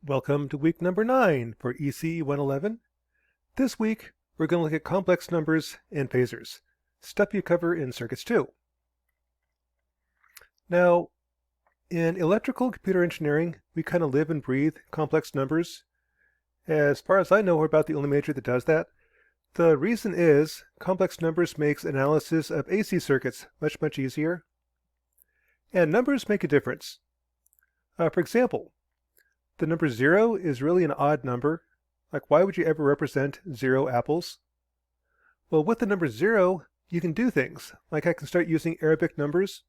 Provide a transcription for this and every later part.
Welcome to week number 9 for ECE 111. This week, we're going to look at complex numbers and phasors, stuff you cover in Circuits 2. Now, in electrical computer engineering, we kind of live and breathe complex numbers. As far as I know, we're about the only major that does that. The reason is complex numbers makes analysis of AC circuits much easier. And numbers make a difference. For example, the number 0 is really an odd number. Like, why would you ever represent 0 apples? Well, with the number 0, you can do things. Like, I can start using Arabic numbers.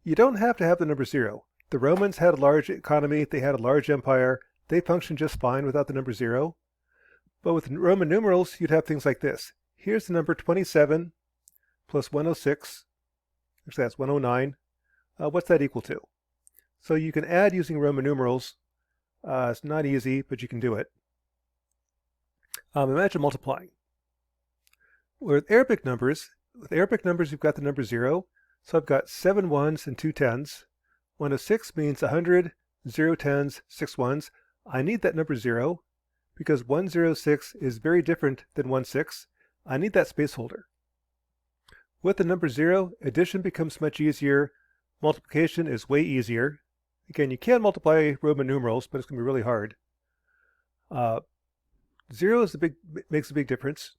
You don't have to have the number 0. The Romans had a large economy, they had a large empire, they functioned just fine without the number 0. But with Roman numerals, you'd have things like this. Here's the number 27 plus 106. Actually, that's 109. What's that equal to? So you can add using Roman numerals. It's not easy, but you can do it. Imagine multiplying. With Arabic numbers, you've got the number 0. So I've got 7 ones and 2 tens. 106 means 100, 0 tens, 6 ones. I need that number 0 because 106 is very different than 16. I need that space holder. With the number 0, addition becomes much easier. Multiplication is way easier. Again, you can multiply Roman numerals, but it's going to be really hard. 0 makes a big difference.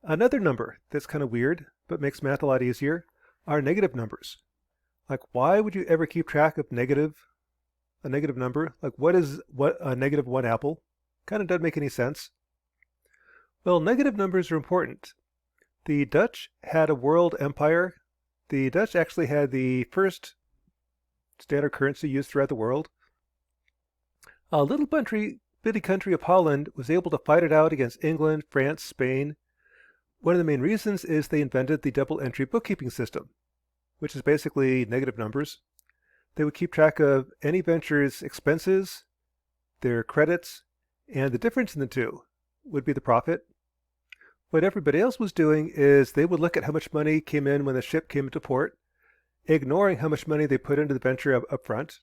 Another number that's kind of weird, but makes math a lot easier, are negative numbers. Like, why would you ever keep track of a negative number? Like, what a negative 1 apple? Kind of doesn't make any sense. Well, negative numbers are important. The Dutch had a world empire. The Dutch actually had the first standard currency used throughout the world. A little bitty country of Holland was able to fight it out against England, France, Spain. One of the main reasons is they invented the double entry bookkeeping system, which is basically negative numbers. They would keep track of any venture's expenses, their credits, and the difference in the two would be the profit. What everybody else was doing is they would look at how much money came in when the ship came into port, ignoring how much money they put into the venture up front.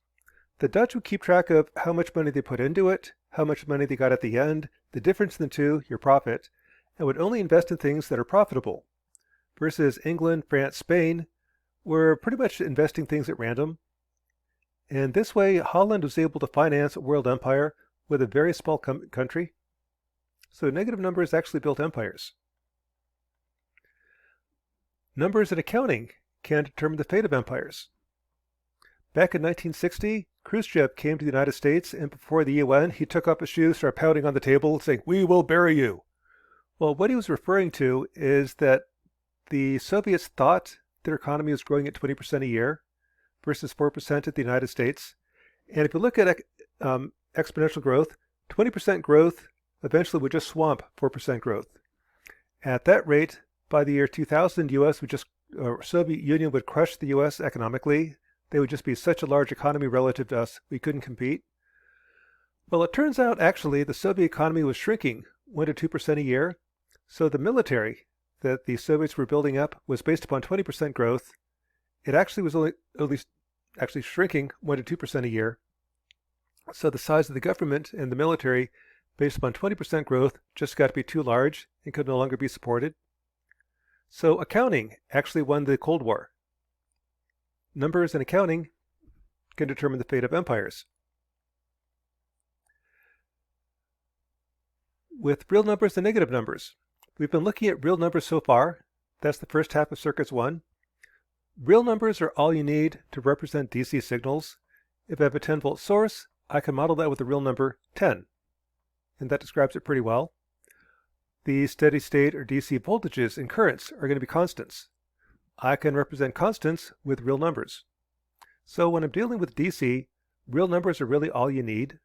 The Dutch would keep track of how much money they put into it, how much money they got at the end, the difference in the two, your profit, and would only invest in things that are profitable. Versus England, France, Spain were pretty much investing things at random. And this way, Holland was able to finance a world empire with a very small country. So negative numbers actually built empires. Numbers in accounting can determine the fate of empires. Back in 1960, Khrushchev came to the United States, and before the UN, he took off his shoes, started pounding on the table, saying, "We will bury you." Well, what he was referring to is that the Soviets thought their economy was growing at 20% a year versus 4% at the United States. And if you look at exponential growth, 20% growth eventually would just swamp 4% growth. At that rate, by the year 2000, Soviet Union would crush the U.S. economically. They would just be such a large economy relative to us, we couldn't compete. Well, it turns out, actually, the Soviet economy was shrinking 1 to 2% a year. So the military that the Soviets were building up was based upon 20% growth. It actually was only shrinking 1 to 2% a year. So the size of the government and the military, based upon 20% growth, just got to be too large and could no longer be supported. So accounting actually won the Cold War. Numbers in accounting can determine the fate of empires. With real numbers and negative numbers, we've been looking at real numbers so far. That's the first half of Circuits 1. Real numbers are all you need to represent DC signals. If I have a 10-volt source, I can model that with the real number 10. And that describes it pretty well. The steady state or DC voltages and currents are going to be constants. I can represent constants with real numbers. So when I'm dealing with DC, real numbers are really all you need.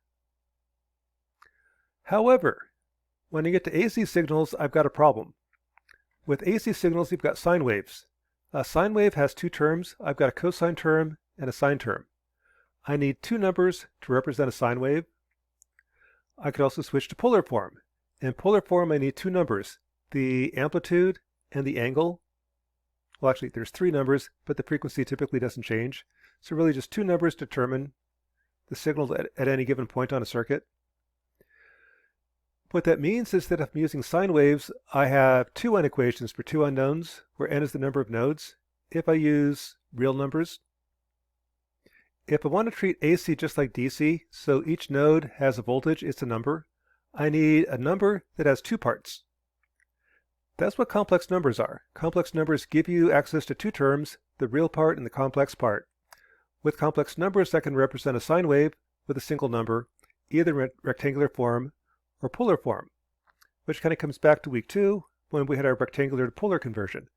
However, when I get to AC signals, I've got a problem. With AC signals, you've got sine waves. A sine wave has two terms. I've got a cosine term and a sine term. I need two numbers to represent a sine wave. I could also switch to polar form. In polar form, I need two numbers, the amplitude and the angle. Well, actually, there's three numbers, but the frequency typically doesn't change. So really just two numbers determine the signal at any given point on a circuit. What that means is that if I'm using sine waves, I have two n equations for two unknowns, where n is the number of nodes, if I use real numbers. If I want to treat AC just like DC, so each node has a voltage, it's a number, I need a number that has two parts. That's what complex numbers are. Complex numbers give you access to two terms, the real part and the complex part. With complex numbers, I can represent a sine wave with a single number, either in rectangular form or polar form, which kind of comes back to week 2 when we had our rectangular to polar conversion.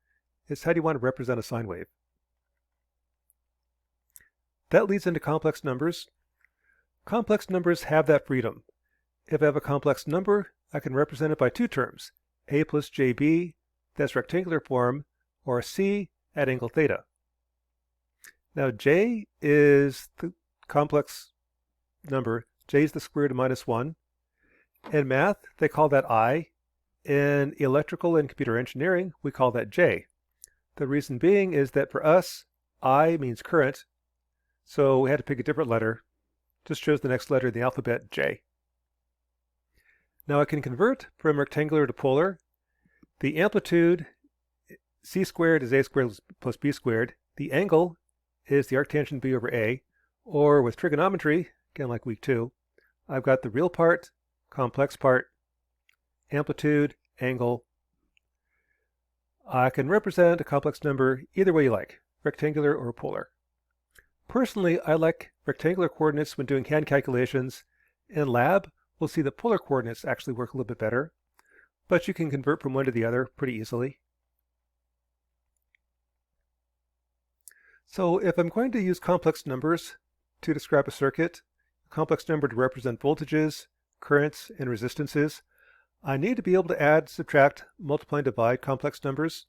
It's how do you want to represent a sine wave. That leads into complex numbers. Complex numbers have that freedom. If I have a complex number, I can represent it by two terms, a plus jb, that's rectangular form, or c at angle theta. Now j is the complex number. J is the square root of minus 1. In math, they call that I. In electrical and computer engineering, we call that J. The reason being is that for us, I means current, so we had to pick a different letter. Just chose the next letter in the alphabet, J. Now I can convert from rectangular to polar. The amplitude, c squared is a squared plus b squared. The angle is the arctangent b over a, or with trigonometry, again like week 2, I've got the real part, complex part, amplitude, angle. I can represent a complex number either way you like, rectangular or polar. Personally, I like rectangular coordinates when doing hand calculations. In lab, we'll see that polar coordinates actually work a little bit better, but you can convert from one to the other pretty easily. So if I'm going to use complex numbers to describe a circuit, a complex number to represent voltages, currents, and resistances, I need to be able to add, subtract, multiply, and divide complex numbers.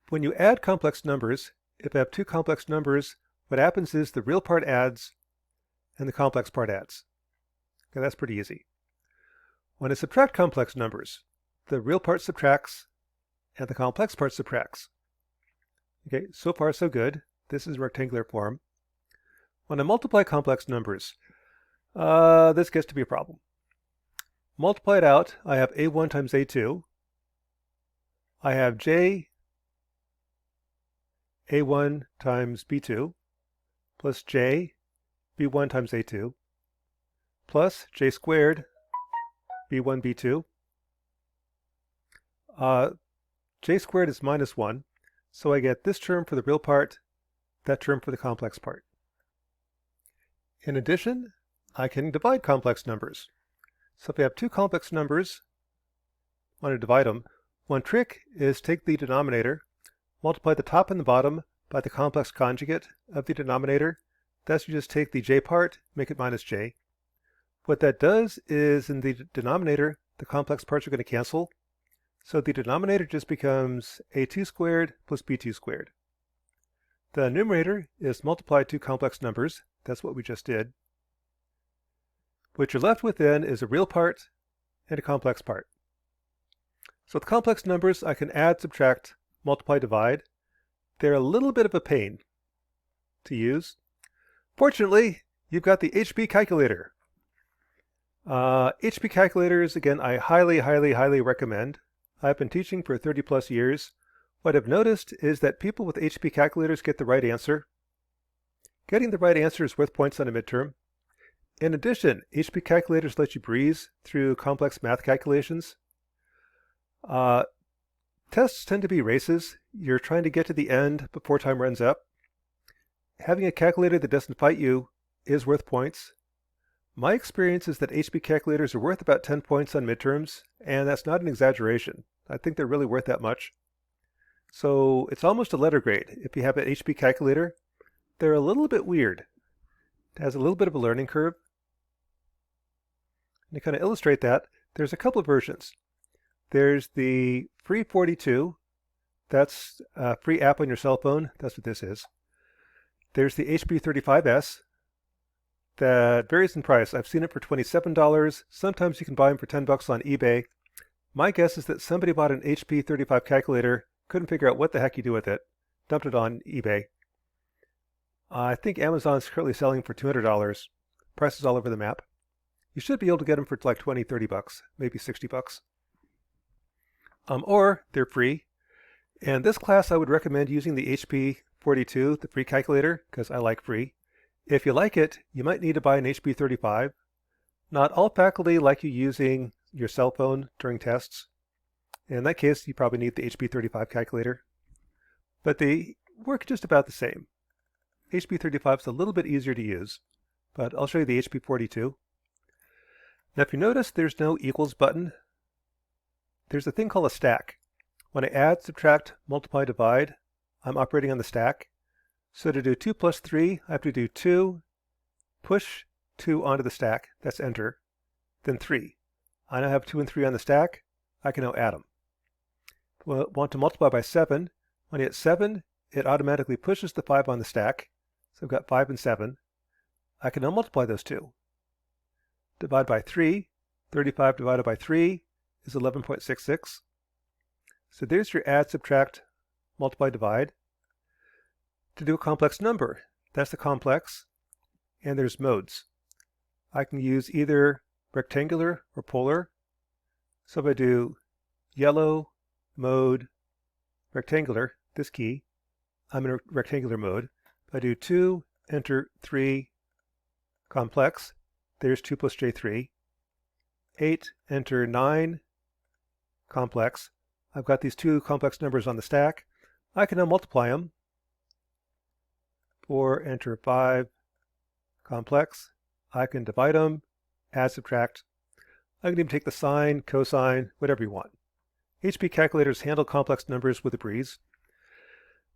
When you add complex numbers, if I have two complex numbers, what happens is the real part adds and the complex part adds. Okay, that's pretty easy. When I subtract complex numbers, the real part subtracts and the complex part subtracts. Okay, so far so good. This is rectangular form. When I multiply complex numbers, this gets to be a problem. Multiply it out, I have a1 times a2. I have j a1 times b2 plus j b1 times a2 plus j squared b1 b2. J squared is minus 1, so I get this term for the real part, that term for the complex part. In addition, I can divide complex numbers. So if I have two complex numbers, I want to divide them. One trick is take the denominator, multiply the top and the bottom by the complex conjugate of the denominator. Thus you just take the j part, make it minus j. What that does is in the denominator, the complex parts are going to cancel. So the denominator just becomes a2 squared plus b2 squared. The numerator is multiply two complex numbers. That's what we just did. What you're left with then is a real part and a complex part. So with complex numbers, I can add, subtract, multiply, divide. They're a little bit of a pain to use. Fortunately, you've got the HP calculator. HP calculators, again, I highly recommend. I've been teaching for 30 plus years. What I've noticed is that people with HP calculators get the right answer. Getting the right answer is worth points on a midterm. In addition, HP calculators let you breeze through complex math calculations. Tests tend to be races. You're trying to get to the end before time runs up. Having a calculator that doesn't fight you is worth points. My experience is that HP calculators are worth about 10 points on midterms, and that's not an exaggeration. I think they're really worth that much. So it's almost a letter grade. If you have an HP calculator, they're a little bit weird. It has a little bit of a learning curve. And to kind of illustrate that, there's a couple of versions. There's the free 42. That's a free app on your cell phone. That's what this is. There's the HP 35S. That varies in price. I've seen it for $27. Sometimes you can buy them for $10 on eBay. My guess is that somebody bought an HP 35 calculator, couldn't figure out what the heck you do with it, dumped it on eBay. I think Amazon is currently selling for $200. Prices all over the map. You should be able to get them for like 20, 30 bucks, maybe 60 bucks. Or they're free. In this class, I would recommend using the HP 42, the free calculator, because I like free. If you like it, you might need to buy an HP 35. Not all faculty like you using your cell phone during tests. In that case, you probably need the HP 35 calculator. But they work just about the same. HP 35 is a little bit easier to use, but I'll show you the HP 42. Now if you notice there's no equals button, there's a thing called a stack. When I add, subtract, multiply, divide, I'm operating on the stack. So to do 2 plus 3, I have to do 2, push 2 onto the stack, that's enter, then 3. I now have 2 and 3 on the stack, I can now add them. If I want to multiply by 7, when I hit 7, it automatically pushes the 5 on the stack, so I've got 5 and 7. I can now multiply those two. Divide by 3, 35 divided by 3 is 11.66. So there's your add, subtract, multiply, divide. To do a complex number, that's the complex, and there's modes. I can use either rectangular or polar. So if I do yellow, mode, rectangular, this key, I'm in a rectangular mode. If I do 2, enter 3, complex, there's 2 plus j3. 8, enter 9, complex. I've got these two complex numbers on the stack. I can now multiply them. 4, enter 5, complex. I can divide them, add, subtract. I can even take the sine, cosine, whatever you want. HP calculators handle complex numbers with a breeze.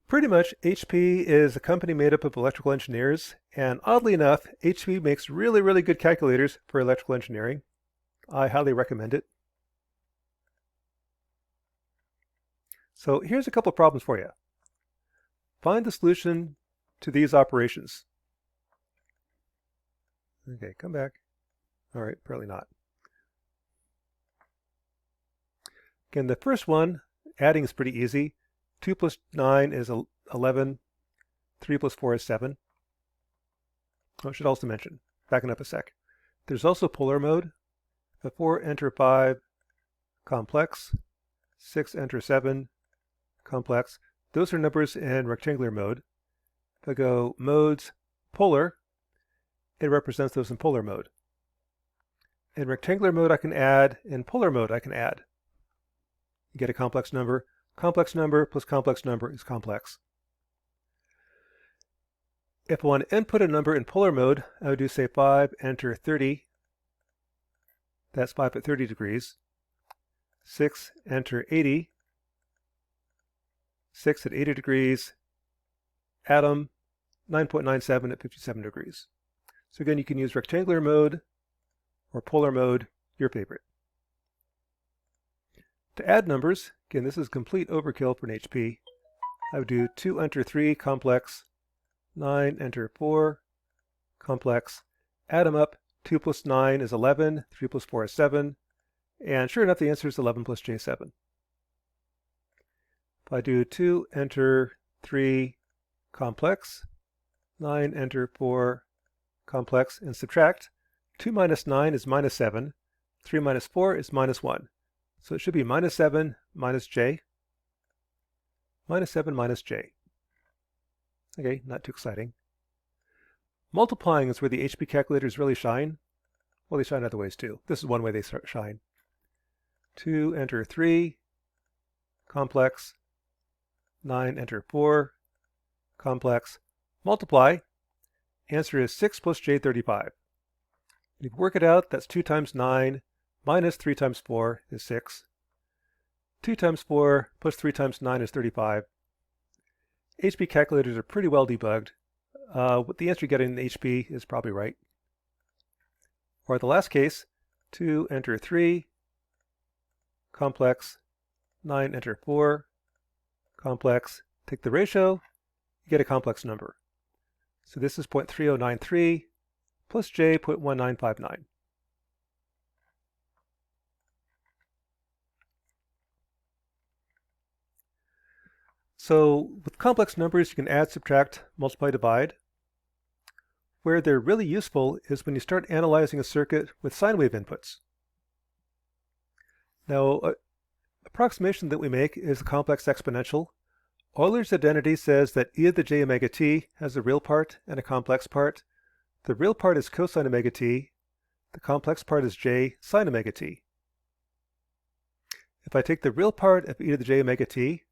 Pretty much, HP is a company made up of electrical engineers, and oddly enough, HP makes really, really good calculators for electrical engineering. I highly recommend it. So here's a couple of problems for you. Find the solution to these operations. Okay, come back. All right, apparently not. Again, the first one, adding is pretty easy. 2 plus 9 is 11. 3 plus 4 is 7. Oh, I should also mention, backing up a sec, there's also polar mode. 4, enter 5, complex. 6, enter 7, complex. Those are numbers in rectangular mode. If I go modes, polar, it represents those in polar mode. In rectangular mode I can add, in polar mode I can add. You get a complex number. Complex number plus complex number is complex. If I want to input a number in polar mode, I would do say 5, enter 30. That's 5 at 30 degrees. 6, enter 80. 6 at 80 degrees. Atom, 9.97 at 57 degrees. So again, you can use rectangular mode or polar mode, your favorite. To add numbers, again, this is complete overkill for an HP. I would do 2, enter 3, complex. 9, enter 4, complex. Add them up. 2 plus 9 is 11. 3 plus 4 is 7. And sure enough, the answer is 11 plus j7. If I do 2, enter 3, complex. 9, enter 4, complex, and subtract. 2 minus 9 is minus 7. 3 minus 4 is minus 1. So it should be minus 7 minus j. Minus 7 minus j. Okay, not too exciting. Multiplying is where the HP calculators really shine. Well, they shine other ways too. This is one way they shine. 2, enter 3, complex. 9, enter 4, complex. Multiply. Answer is 6 plus j35. If you work it out, that's 2 times 9 minus 3 times 4 is 6. 2 times 4 plus 3 times 9 is 35. HP calculators are pretty well debugged. What the answer you get in HP is probably right. Or the last case, 2, enter 3, complex. 9, enter 4, complex. Take the ratio, you get a complex number. So this is 0.3093 plus j 0.1959. So with complex numbers, you can add, subtract, multiply, divide. where they're really useful is when you start analyzing a circuit with sine wave inputs. Now, an approximation that we make is a complex exponential. Euler's identity says that e to the j omega t has a real part and a complex part. The real part is cosine omega t. The complex part is j sine omega t. If I take the real part of e to the j omega t,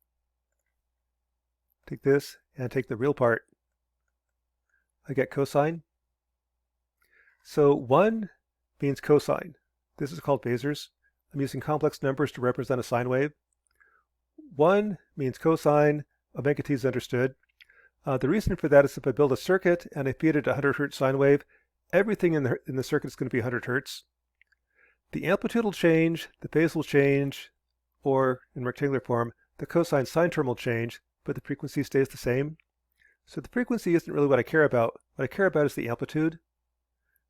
take this and take the real part, I get cosine. So 1 means cosine. This is called phasors. I'm using complex numbers to represent a sine wave. 1 means cosine, omega t is understood. The reason for that is if I build a circuit and I feed it a 100 hertz sine wave, everything in the circuit is going to be 100 hertz. The amplitude will change, the phase will change, or in rectangular form, the cosine sine term will change, but the frequency stays the same. So the frequency isn't really what I care about. What I care about is the amplitude.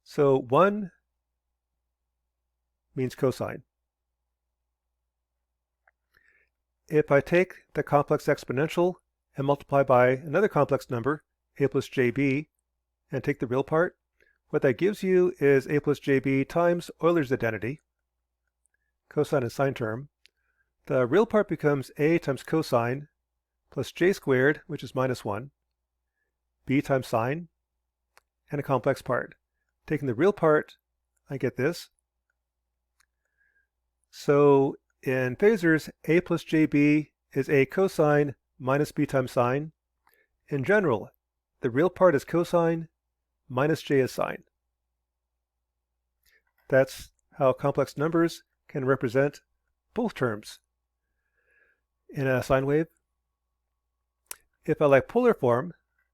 So 1 means cosine. If I take the complex exponential and multiply by another complex number, a plus jb, and take the real part, what that gives you is a plus jb times Euler's identity, cosine and sine term. The real part becomes a times cosine plus j squared, which is minus 1, b times sine, and a complex part. Taking the real part, I get this. So in phasors, a plus jb is a cosine minus b times sine. In general, the real part is cosine minus j is sine. That's how complex numbers can represent both terms in a sine wave. If I like polar form,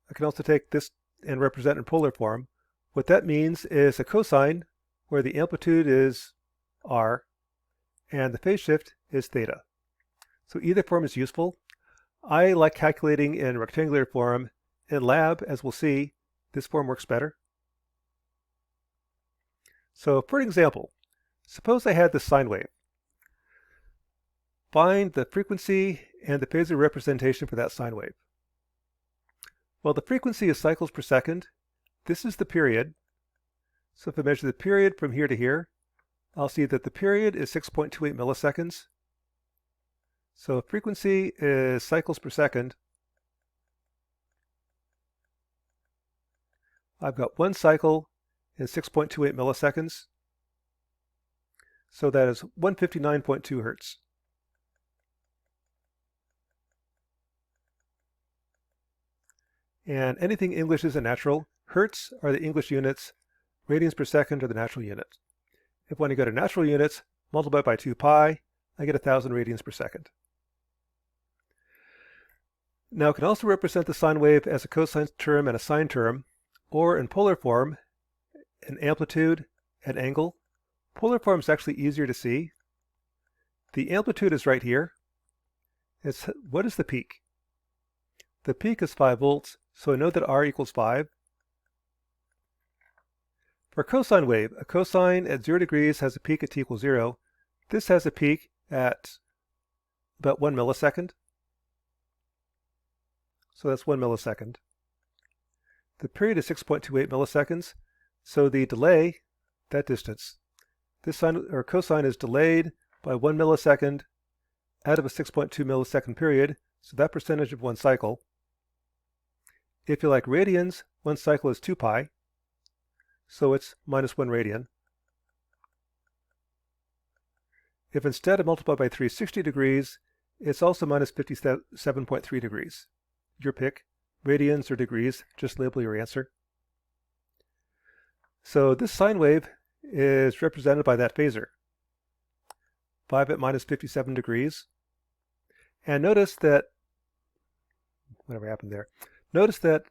I can also take this and represent in polar form. What that means is a cosine where the amplitude is r and the phase shift is theta. So either form is useful. I like calculating in rectangular form. In lab, as we'll see, this form works better. So for example, suppose I had this sine wave. Find the frequency and the phasor representation for that sine wave. Well, the frequency is cycles per second. This is the period. So if I measure the period from here to here, I'll see that the period is 6.28 milliseconds. So frequency is cycles per second. I've got one cycle in 6.28 milliseconds. So that is 159.2 hertz. And anything English is a natural. Hertz are the English units. Radians per second are the natural units. If when I go to natural units, multiply by 2 pi, I get 1,000 radians per second. Now I can also represent the sine wave as a cosine term and a sine term, or in polar form, an amplitude and angle. Polar form is actually easier to see. The amplitude is right here. What is the peak? The peak is 5 volts, so I know that R equals 5. For a cosine wave, a cosine at 0 degrees has a peak at t equals 0. This has a peak at about 1 millisecond. So that's 1 millisecond. The period is 6.28 milliseconds, so the delay, that distance, this sine or cosine is delayed by 1 millisecond out of a 6.2 millisecond period, so that percentage of one cycle. If you like radians, one cycle is 2 pi, so it's minus 1 radian. If instead I multiply by 360 degrees, it's also minus 57.3 degrees. Your pick, radians or degrees, just label your answer. So this sine wave is represented by that phasor, 5 at minus 57 degrees. And notice that, whatever happened there, notice that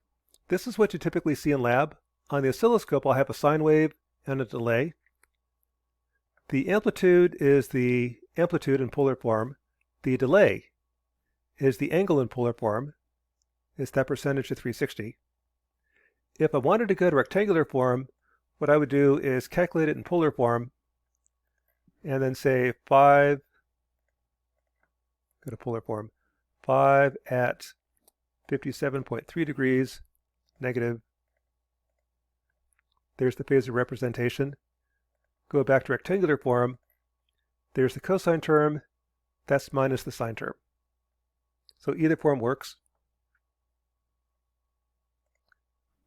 this is what you typically see in lab. On the oscilloscope, I'll have a sine wave and a delay. The amplitude is the amplitude in polar form. The delay is the angle in polar form. It's that percentage of 360. If I wanted to go to rectangular form, what I would do is calculate it in polar form and then say 5, go to polar form, 5 at 57.3 degrees negative There's the phasor representation. Go back to rectangular form. There's the cosine term. That's minus the sine term. So either form works.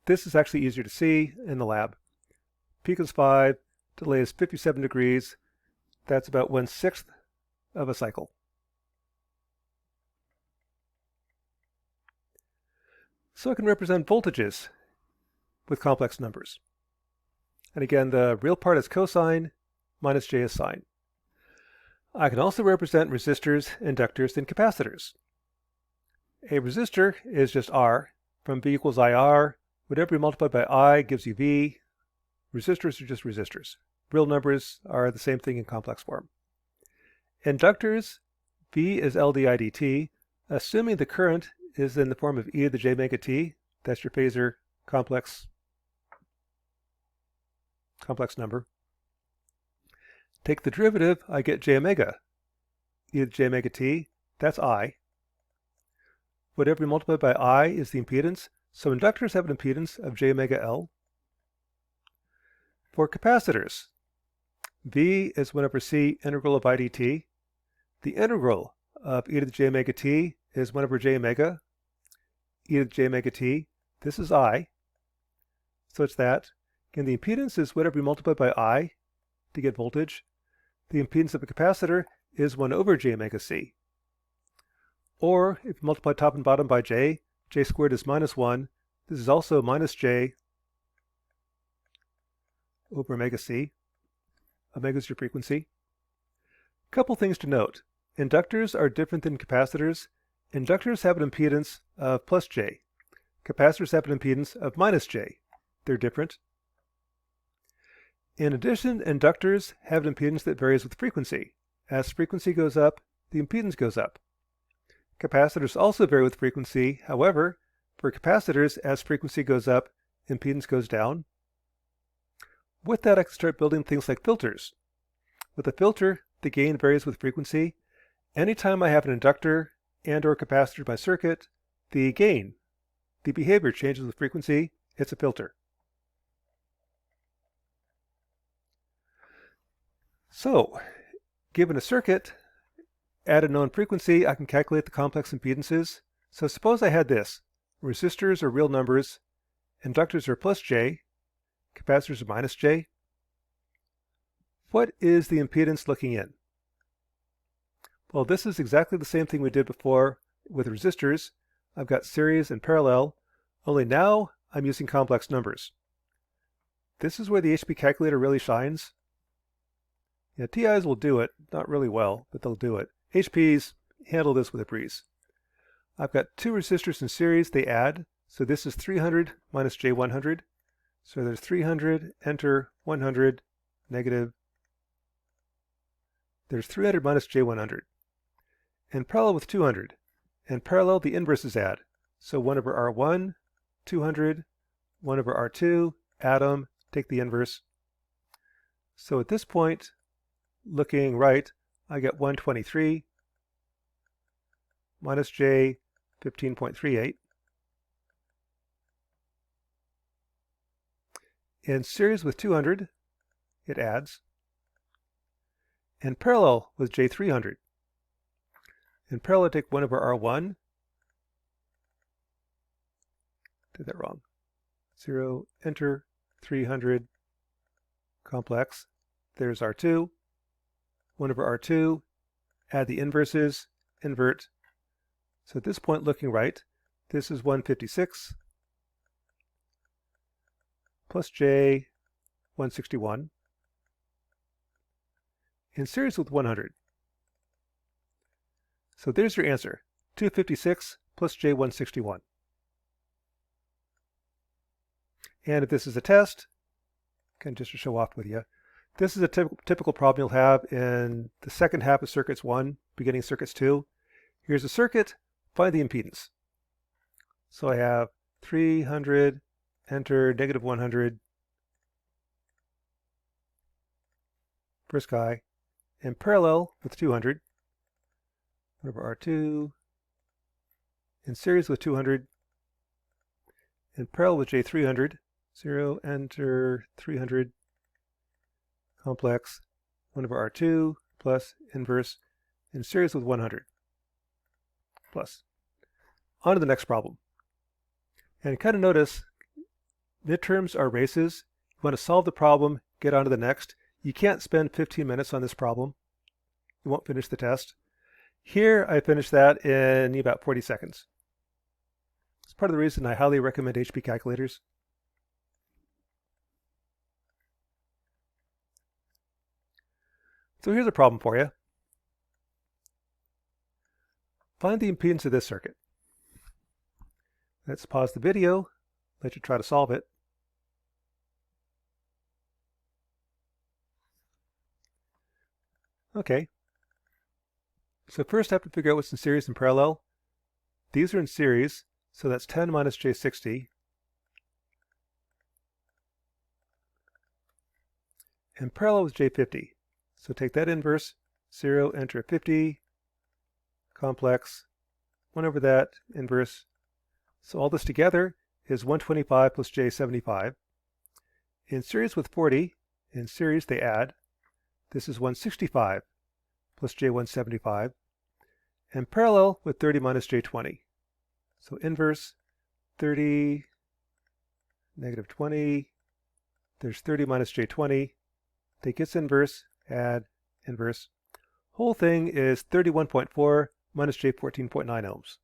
This is actually easier to see in the lab. Peak is 5, delay is 57 degrees. That's about 1/6 of a cycle. So I can represent voltages with complex numbers. And again, the real part is cosine, minus j is sine. I can also represent resistors, inductors, and capacitors. A resistor is just R. From V equals IR, whatever you multiply by I gives you V. Resistors are just resistors. Real numbers are the same thing in complex form. Inductors, V is LdIdt, assuming the current is in the form of e to the j omega t. That's your phasor complex number. Take the derivative, I get j omega. E to the j omega t, that's I. Whatever you multiply by I is the impedance, so inductors have an impedance of j omega L. For capacitors, V is 1 over c integral of I dt. The integral of e to the j omega t is 1 over j omega, e to the j omega t. This is I, so it's that. Again, the impedance is whatever you multiply by I to get voltage. The impedance of a capacitor is 1 over j omega c. Or if you multiply top and bottom by j squared is minus 1. This is also minus j over omega c. Omega is your frequency. Couple things to note. Inductors are different than capacitors. Inductors have an impedance of plus j. Capacitors have an impedance of minus j. They're different. In addition, inductors have an impedance that varies with frequency. As frequency goes up, the impedance goes up. Capacitors also vary with frequency. However, for capacitors, as frequency goes up, impedance goes down. With that, I can start building things like filters. With a filter, the gain varies with frequency. Anytime I have an inductor and or capacitor in my circuit, the gain, the behavior changes with frequency. It's a filter. So, given a circuit, at a known frequency, I can calculate the complex impedances. So suppose I had this. Resistors are real numbers, inductors are plus j, capacitors are minus j. What is the impedance looking in? Well, this is exactly the same thing we did before with resistors. I've got series and parallel, only now I'm using complex numbers. This is where the HP calculator really shines. Yeah, TIs will do it, not really well, but they'll do it. HPs handle this with a breeze. I've got two resistors in series, they add, so this is 300 minus J100. So there's 300, enter 100, negative. There's 300 minus J100. And parallel with 200. And parallel, the inverses add. So 1 over R1, 200, 1 over R2, add them, take the inverse. So at this point, looking right, I get 123 minus J 15.38. In series with 200, it adds. And parallel with J300. In parallel, take 1 over R1. Did that wrong. 0, enter, 300, complex. There's R2. 1 over R2, add the inverses, invert. So at this point, looking right, this is 156 plus J 161 in series with 100. So there's your answer, 256 plus J 161. And if this is a test, again, just to show off with you, this is a typical problem you'll have in the second half of circuits 1, beginning circuits 2. Here's a circuit, find the impedance. So I have 300, enter, negative 100, first guy, and parallel with 200, 1 over R2, in series with 200, and parallel with J300, 0, enter 300, complex, 1 over R2, plus inverse, in series with 100, plus. On to the next problem. And kind of notice, midterms are races. You want to solve the problem, get on to the next. You can't spend 15 minutes on this problem. You won't finish the test. Here, I finished that in about 40 seconds. It's part of the reason I highly recommend HP calculators. So here's a problem for you. Find the impedance of this circuit. Let's pause the video, let you try to solve it. Okay. So first I have to figure out what's in series and parallel. These are in series, so that's 10 minus J60. And parallel with J50. So take that inverse, 0, enter 50, complex, 1 over that, inverse. So all this together is 125 plus J75. In series with 40, in series they add. This is 165 plus J175. And parallel with 30 minus J20. So inverse, 30, negative 20. There's 30 minus J20. Take its inverse, add, inverse. Whole thing is 31.4 minus J14.9 ohms.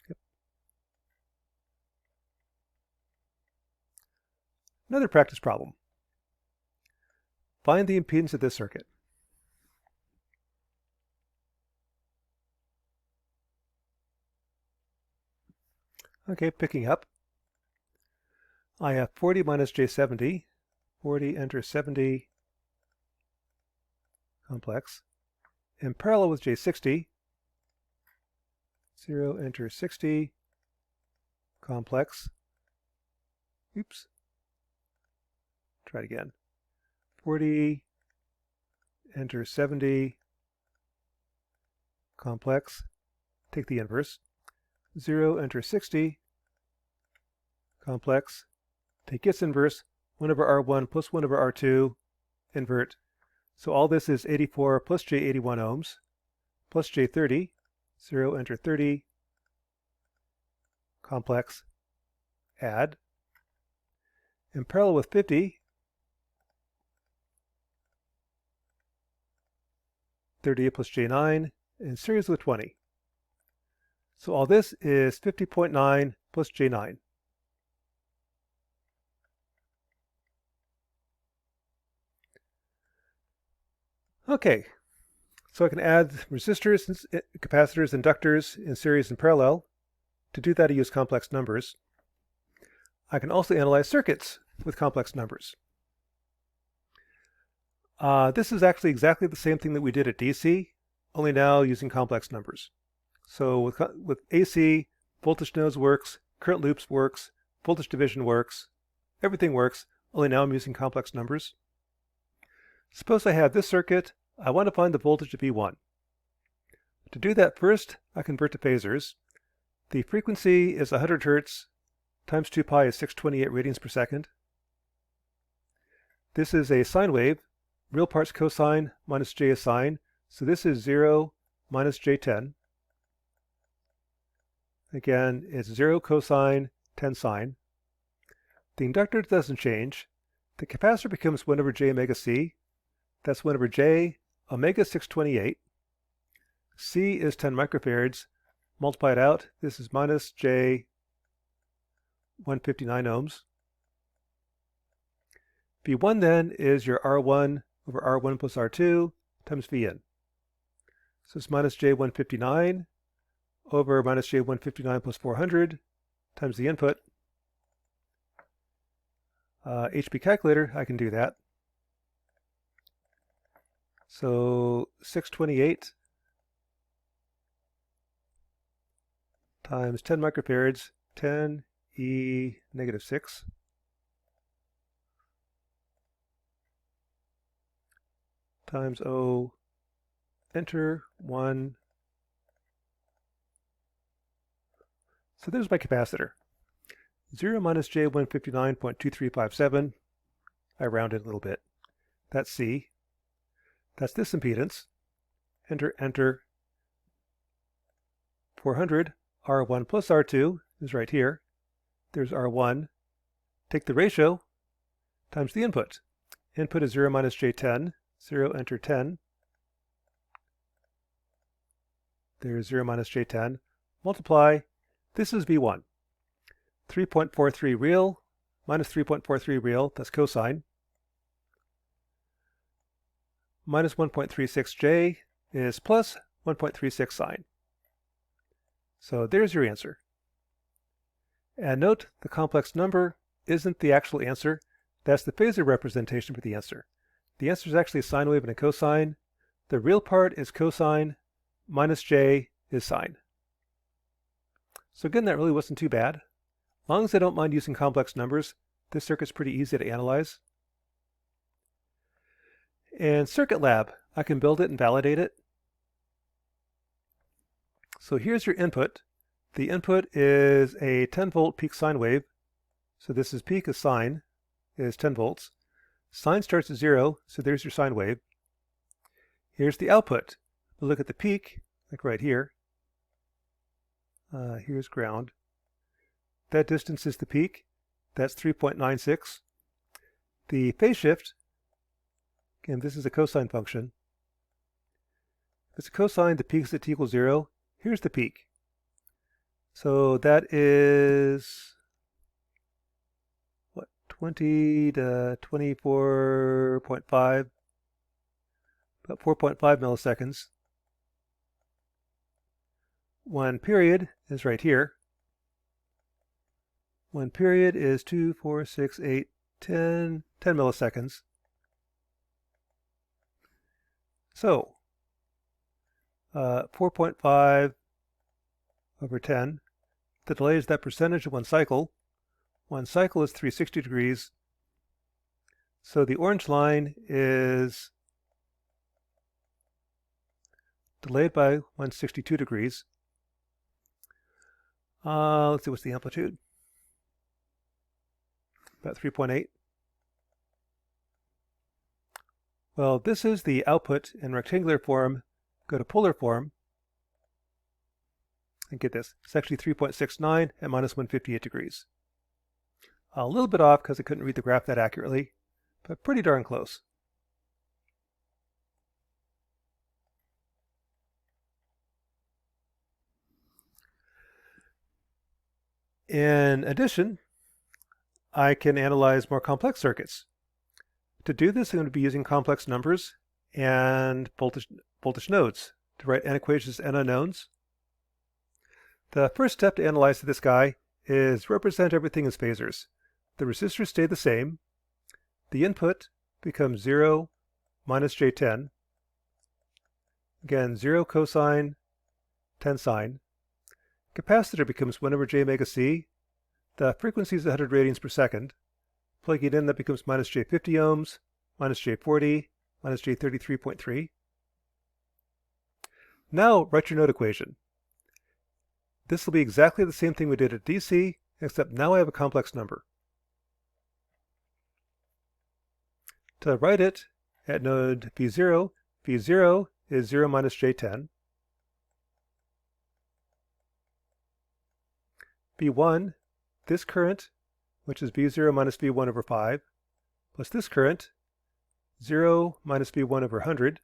Yep. Another practice problem. Find the impedance of this circuit. Okay, picking up. I have 40 minus J70. 40, enter 70, complex. In parallel with J60, 0, enter 60, complex. Oops. Try it again. 40, enter 70, complex. Take the inverse. 0, enter 60, complex. Take its inverse, 1 over R1 plus 1 over R2, invert. So all this is 84 plus J81 ohms, plus J30, 0, enter 30, complex, add. In parallel with 50, 30 plus J9, in series with 20. So all this is 50.9 plus J9. Okay, so I can add resistors, capacitors, inductors in series and parallel. To do that, I use complex numbers. I can also analyze circuits with complex numbers. This is actually exactly the same thing that we did at DC, only now using complex numbers. So with AC, voltage nodes works, current loops works, voltage division works, everything works, only now I'm using complex numbers. Suppose I have this circuit. I want to find the voltage of V1. To do that, first I convert to phasors. The frequency is 100 Hertz times 2 pi is 628 radians per second. This is a sine wave. Real parts cosine minus J is sine. So this is 0 minus J10. Again, it's 0 cosine, 10 sine. The inductor doesn't change. The capacitor becomes 1 over J omega C. That's 1 over J omega 628. C is 10 microfarads. Multiply it out. This is minus J 159 ohms. V1 then is your R1 over R1 plus R2 times Vn. So it's minus J 159 over minus J 159 plus 400 times the input. HP calculator, I can do that. So 628 times 10 microfarads, 10 e negative 6. Times O, enter 1. So there's my capacitor. 0 minus J159.2357. I rounded a little bit. That's C. That's this impedance. Enter, enter. 400. R1 plus R2 is right here. There's R1. Take the ratio times the input. Input is 0 minus J10. 0, enter 10. There's 0 minus J10. Multiply. This is V1. 3.43 real minus 3.43 real. That's cosine. Minus 1.36J is plus 1.36 sine. So there's your answer. And note, the complex number isn't the actual answer. That's the phasor representation for the answer. The answer is actually a sine wave and a cosine. The real part is cosine, minus J is sine. So again, that really wasn't too bad. As long as I don't mind using complex numbers, this circuit's pretty easy to analyze. In Circuit Lab, I can build it and validate it. So here's your input. The input is a 10-volt peak sine wave. So this is peak of sine is 10 volts. Sine starts at 0, so there's your sine wave. Here's the output. We'll look at the peak, like right here. Here's ground. That distance is the peak. That's 3.96. The phase shift, again, this is a cosine function. If it's a cosine, the peak is at t equals 0. Here's the peak. So that is, what, 20 to 24.5, about 4.5 milliseconds. One period is right here. One period is 2, 4, 6, 8, 10 milliseconds. So 4.5 over 10. The delay is that percentage of one cycle. One cycle is 360 degrees. So the orange line is delayed by 162 degrees. Let's see, what's the amplitude? About 3.8. Well, this is the output in rectangular form. Go to polar form. And get this. It's actually 3.69 at minus 158 degrees. A little bit off because I couldn't read the graph that accurately, but pretty darn close. In addition, I can analyze more complex circuits. To do this, I'm going to be using complex numbers and voltage nodes to write n equations and unknowns. The first step to analyze this guy is represent everything as phasors. The resistors stay the same. The input becomes 0 minus J10. Again, 0 cosine, 10 sine. Capacitor becomes 1 over J omega C. The frequency is 100 radians per second. Plugging it in, that becomes minus J50 ohms, minus J40, minus J33.3. Now write your node equation. This will be exactly the same thing we did at DC, except now I have a complex number. To write it at node V0, V0 is 0 minus J10. V1, this current, which is V0 minus V1 over 5, plus this current, 0 minus V1 over 100.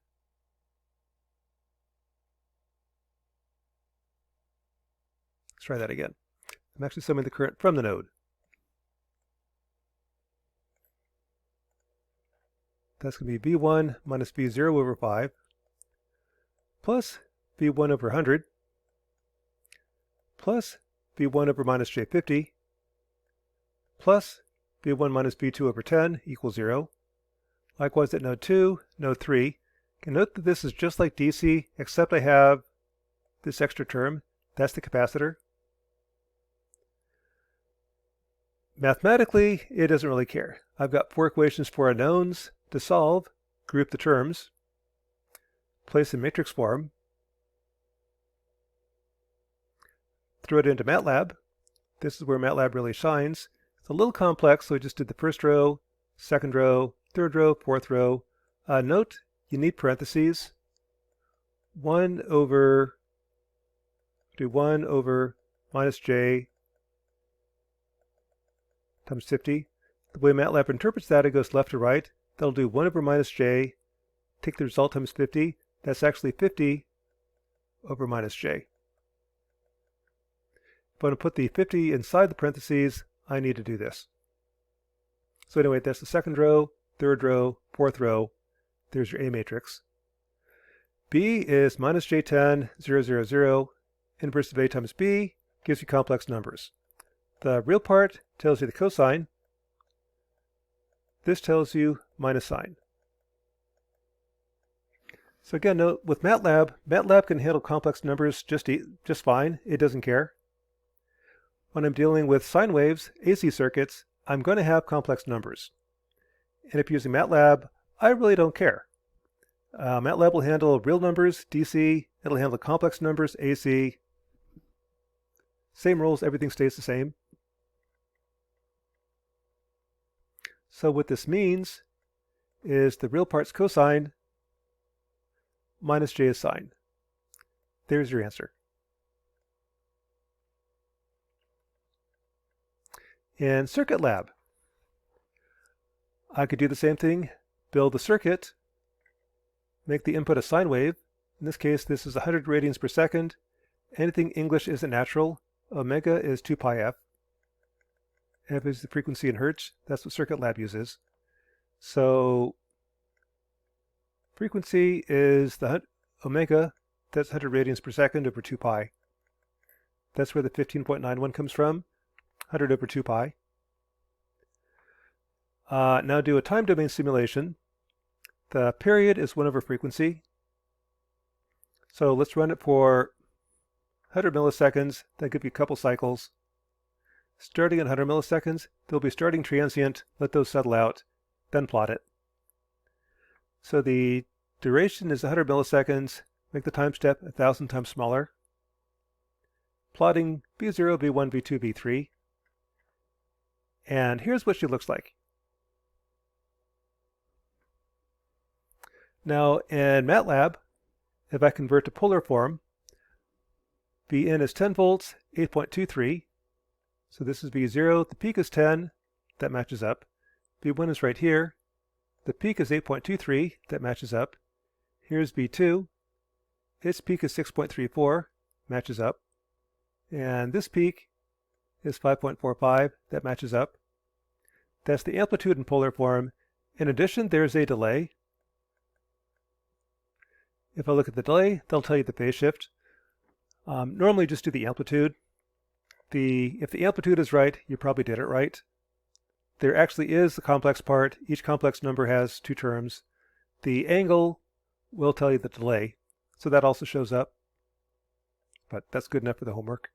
Let's try that again. I'm actually summing the current from the node. That's going to be V1 minus V0 over 5, plus V1 over 100, plus V1 over minus J50, plus V1 minus V2 over 10 equals 0. Likewise at node 2, node 3. You can note that this is just like DC, except I have this extra term. That's the capacitor. Mathematically, it doesn't really care. I've got 4 equations for unknowns to solve. Group the terms. Place in matrix form. Throw it into MATLAB. This is where MATLAB really shines. It's a little complex, so I just did the first row, second row, third row, fourth row. Note, you need parentheses. 1 over minus j times 50. The way MATLAB interprets that, it goes left to right. That'll do 1 over minus j, take the result times 50. That's actually 50 over minus j. If I want to put the 50 inside the parentheses, I need to do this. So anyway, that's the second row, third row, fourth row. There's your A matrix. B is minus j10, 0, 0, 0. Inverse of A times B gives you complex numbers. The real part tells you the cosine. This tells you minus sine. So again, note with MATLAB can handle complex numbers just fine. It doesn't care. When I'm dealing with sine waves, AC circuits, I'm going to have complex numbers. And if you're using MATLAB, I really don't care. MATLAB will handle real numbers, DC. It'll handle complex numbers, AC. Same rules, everything stays the same. So what this means is the real part's cosine minus j is sine. There's your answer. In Circuit Lab, I could do the same thing, build a circuit, make the input a sine wave. In this case, this is 100 radians per second. Anything English isn't natural. Omega is 2 pi f. F is the frequency in hertz. That's what Circuit Lab uses. So frequency is the omega, that's 100 radians per second over 2 pi. That's where the 15.91 comes from, 100 over 2 pi. Now do a time domain simulation. The period is 1 over frequency. So let's run it for 100 milliseconds. That'll give you a couple cycles. Starting at 100 milliseconds, there'll be starting transient. Let those settle out, then plot it. So the duration is 100 milliseconds. Make the time step 1,000 times smaller. Plotting V0, V1, V2, V3. And here's what she looks like. Now in MATLAB, if I convert to polar form, Vn is 10 volts, 8.23. So this is V0, the peak is 10, that matches up. V1 is right here. The peak is 8.23, that matches up. Here's V2. Its peak is 6.34, matches up. And this peak is 5.45, that matches up. That's the amplitude in polar form. In addition, there's a delay. If I look at the delay, they'll tell you the phase shift. Normally just do the amplitude. If the amplitude is right, you probably did it right. There actually is the complex part. Each complex number has 2 terms. The angle will tell you the delay, so that also shows up. But that's good enough for the homework.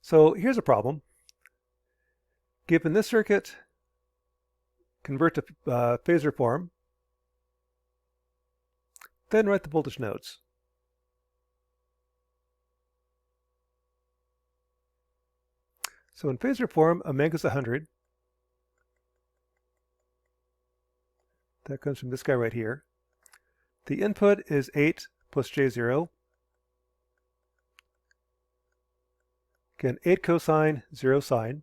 So here's a problem. Given this circuit, convert to phasor form, then write the voltage nodes. So in phasor form, omega is 100. That comes from this guy right here. The input is 8 plus j0. Again, 8 cosine, 0 sine.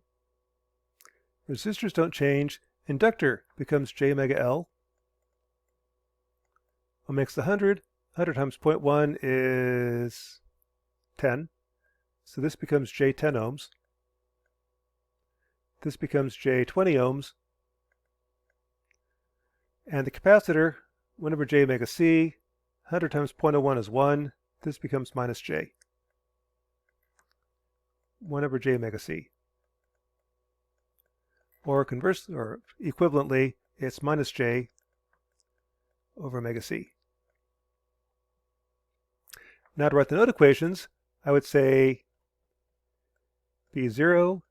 Resistors don't change. Inductor becomes j omega L. Omega's 100. 100 times 0.1 is 10. So this becomes j 10 ohms. This becomes j 20 ohms. And the capacitor, 1 over j omega c, 100 times 0.01 is 1. This becomes minus j. 1 over j omega c. Or conversely, or equivalently, it's minus j over omega c. Now to write the node equations, I would say V0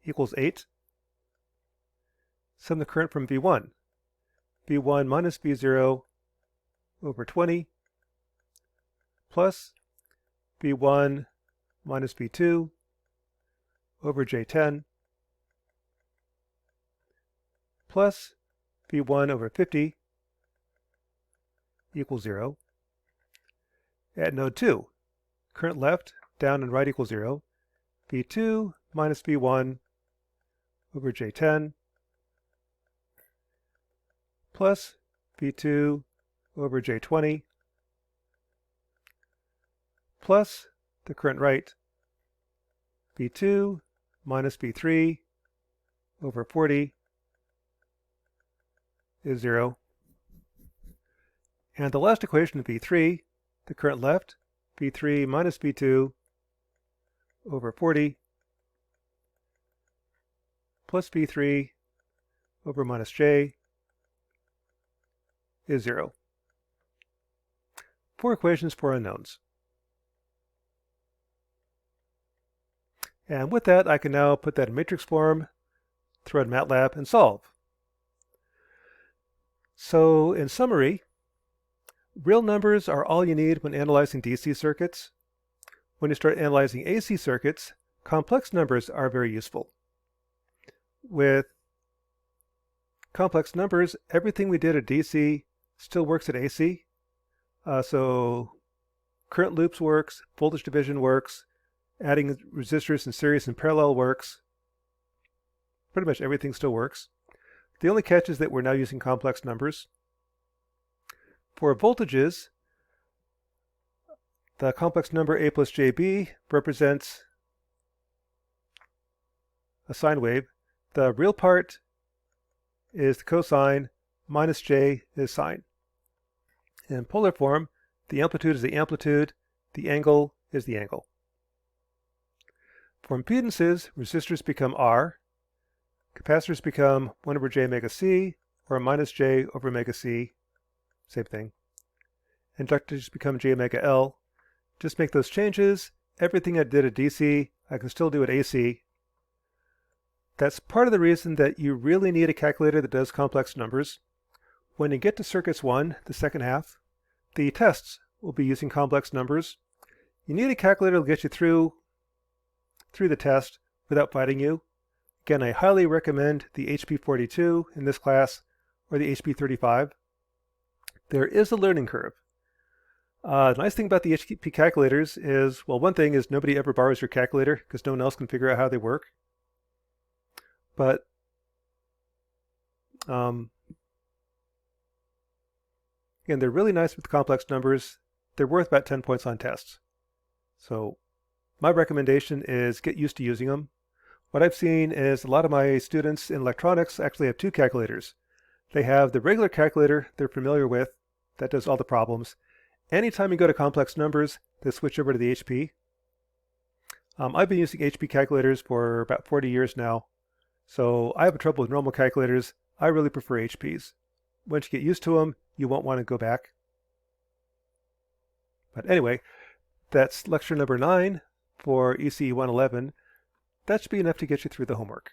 equals 8. Sum the current from V1. V1 minus V0 over 20 plus B1 minus B2 over J10 plus B1 over 50 equals 0. At node 2, current left, down, and right equals 0. B2 minus B1 over J10 plus B2 over J20 plus the current right, B2 minus B3 over 40 is 0. And the last equation of B3, the current left, B3 minus B2 over 40 plus B3 over minus J is 0. 4 equations, 4 unknowns. And with that, I can now put that in matrix form, throw it in MATLAB, and solve. So in summary, real numbers are all you need when analyzing DC circuits. When you start analyzing AC circuits, complex numbers are very useful. With complex numbers, everything we did at DC still works at AC. So current loops works, voltage division works, adding resistors in series and parallel works. Pretty much everything still works. The only catch is that we're now using complex numbers. For voltages, the complex number A plus JB represents a sine wave. The real part is the cosine, minus J is sine. In polar form, the amplitude is the amplitude, the angle is the angle. For impedances, resistors become R, capacitors become 1 over J omega C, or minus J over omega C, same thing. Inductors become J omega L. Just make those changes. Everything I did at DC, I can still do at AC. That's part of the reason that you really need a calculator that does complex numbers. When you get to circuits 1, the second half, the tests will be using complex numbers. You need a calculator to get you through the test without fighting you. Again, I highly recommend the HP42 in this class or the HP35. There is a learning curve. The nice thing about the HP calculators is, well, one thing is nobody ever borrows your calculator because no one else can figure out how they work. But again, they're really nice with complex numbers. They're worth about 10 points on tests. So my recommendation is get used to using them. What I've seen is a lot of my students in electronics actually have 2 calculators. They have the regular calculator they're familiar with that does all the problems. Anytime you go to complex numbers, they switch over to the HP. I've been using HP calculators for about 40 years now. So I have trouble with normal calculators. I really prefer HPs. Once you get used to them, you won't want to go back. But anyway, that's lecture number 9 for ECE 111. That should be enough to get you through the homework.